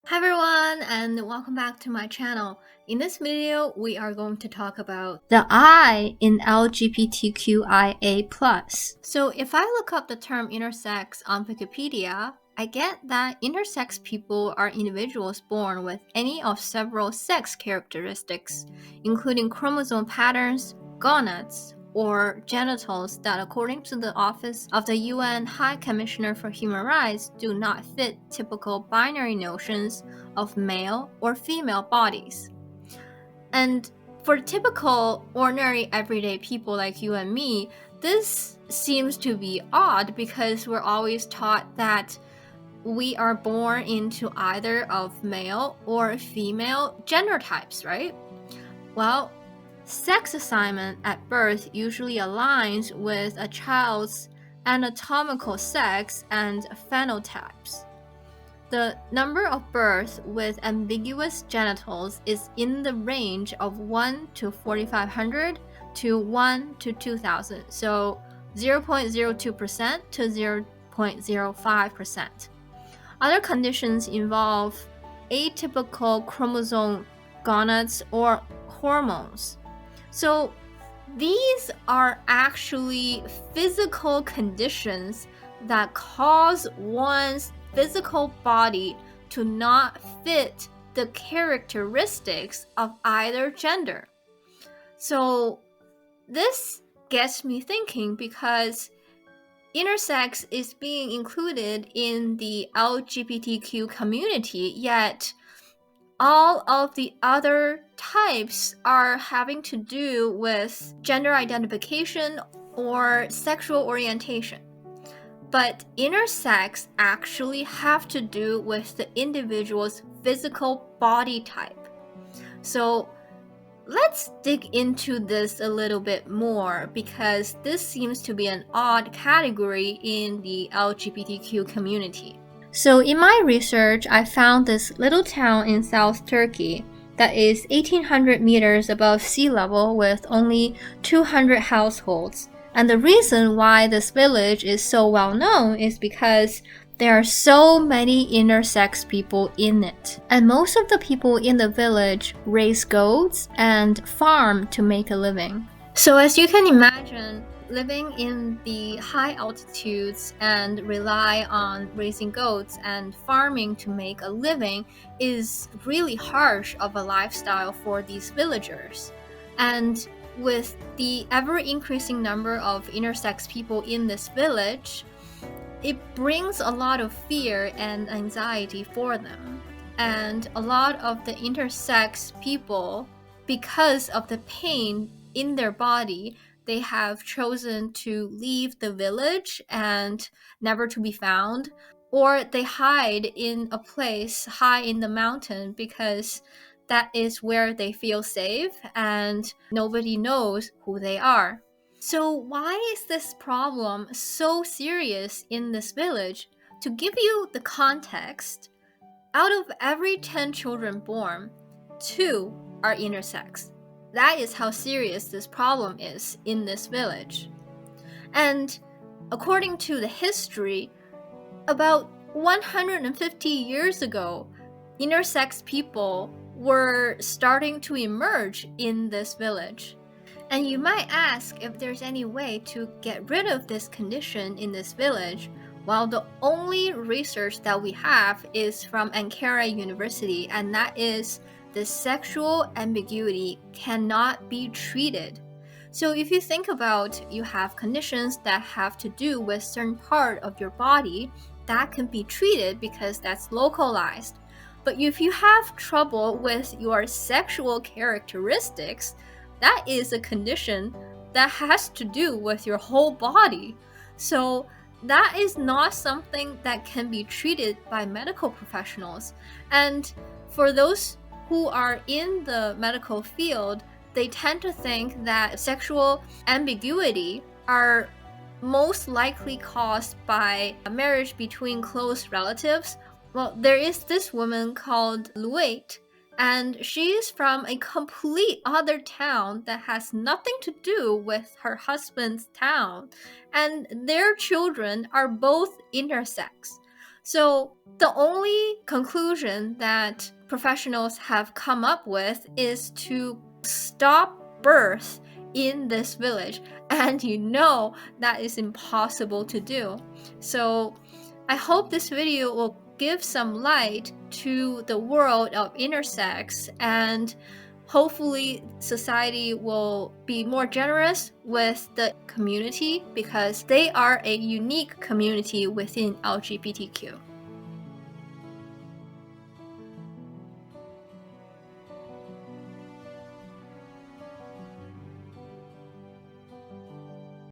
Hi everyone and welcome back to my channel. In this video, we are going to talk about the I in LGBTQIA+. So if I look up the term intersex on Wikipedia, I get that intersex people are individuals born with any of several sex characteristics, including chromosome patterns, gonads, or genitals that, according to the Office of the UN High Commissioner for Human Rights, do not fit typical binary notions of male or female bodies. And for typical, ordinary, everyday people like you and me, this seems to be odd because we're always taught that we are born into either of male or female gender types, right? Well, sex assignment at birth usually aligns with a child's anatomical sex and phenotypes. The number of births with ambiguous genitals is in the range of 1 to 4,500 to 1 to 2,000, so 0.02% to 0.05%. Other conditions involve atypical chromosome gonads or hormones. So these are actually physical conditions that cause one's physical body to not fit the characteristics of either gender. So this gets me thinking because intersex is being included in the LGBTQ community, yet all of the other types are having to do with gender identification or sexual orientation. But intersex actually have to do with the individual's physical body type. So let's dig into this a little bit more because this seems to be an odd category in the LGBTQ community. So in my research, I found this little town in South Turkey that is 1,800 meters above sea level with only 200 households. And the reason why this village is so well known is because there are so many intersex people in it. And most of the people in the village raise goats and farm to make a living. So as you can imagine, living in the high altitudes and rely on raising goats and farming to make a living is really harsh of a lifestyle for these villagers. And with the ever-increasing number of intersex people in this village, it brings a lot of fear and anxiety for them. And a lot of the intersex people, because of the pain in their body, they have chosen to leave the village and never to be found, or they hide in a place high in the mountain because that is where they feel safe and nobody knows who they are. So why is this problem so serious in this village? To give you the context, out of every 10 children born, 2 are intersex. That is how serious this problem is in this village. And according to the history, about 150 years ago, intersex people were starting to emerge in this village. And you might ask if there's any way to get rid of this condition in this village. Well, the only research that we have is from Ankara University, and that is the sexual ambiguity cannot be treated. So if you think about, you have conditions that have to do with certain part of your body, that can be treated because that's localized. But if you have trouble with your sexual characteristics, that is a condition that has to do with your whole body. So that is not something that can be treated by medical professionals. And for those who are in the medical field, they tend to think that sexual ambiguity are most likely caused by a marriage between close relatives. Well, there is this woman called Luate, and she is from a complete other town that has nothing to do with her husband's town, and their children are both intersex. So the only conclusion that professionals have come up with is to stop birth in this village, and that is impossible to do. So I hope this video will give some light to the world of intersex, and hopefully society will be more generous with the community because they are a unique community within LGBTQ.